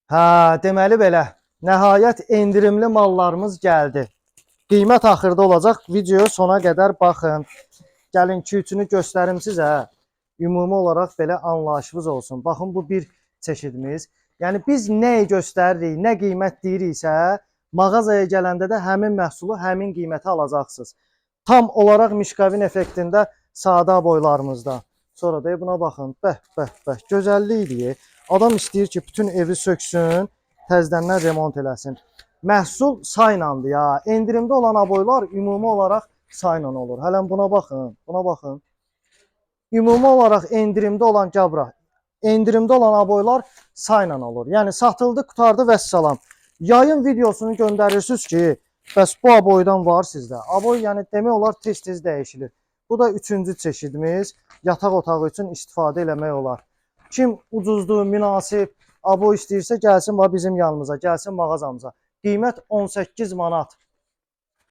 Hə, deməli belə. Nəhayət endirimli mallarımız gəldi. Qiymət axırda olacaq. Videoya sona qədər baxın. Gəlin Q2-nü göstərim sizə. Ümumi olaraq belə anlayışınız olsun. Baxın, bu bir çeşidimiz. Yəni biz nəyi göstəririk, nə qiymət deyiriksə, mağazaya gələndə də həmin məhsulu, həmin qiyməti alacaqsınız. Tam olaraq Mişkavin effektində sadə boylarımızda. Sonra da buna baxın. Bəh. Gözəllikdir. Adam istəyir ki, bütün evi söksün, təzədən remont eləsin. Məhsul saylandı ya. Endirimdə olan aboylar ümumi olaraq sayla olur. Hələn buna baxın, buna baxın. Ümumi olaraq endirimdə olan cabra, endirimdə olan aboylar sayla olur. Yəni satıldı, qutardı və salam. Yayın videosunu göndərirsiniz ki, bəs bu aboydan var sizdə. Aboy yəni demək olar tez-tez dəyişilir. Bu da üçüncü çeşidimiz. Yataq otağı üçün istifadə eləmək olar. Kim ucuzdur, münasib, aboy istəyirsə gəlsin bizim yanımıza, gəlsin mağazamıza. Qiymət 18 manat.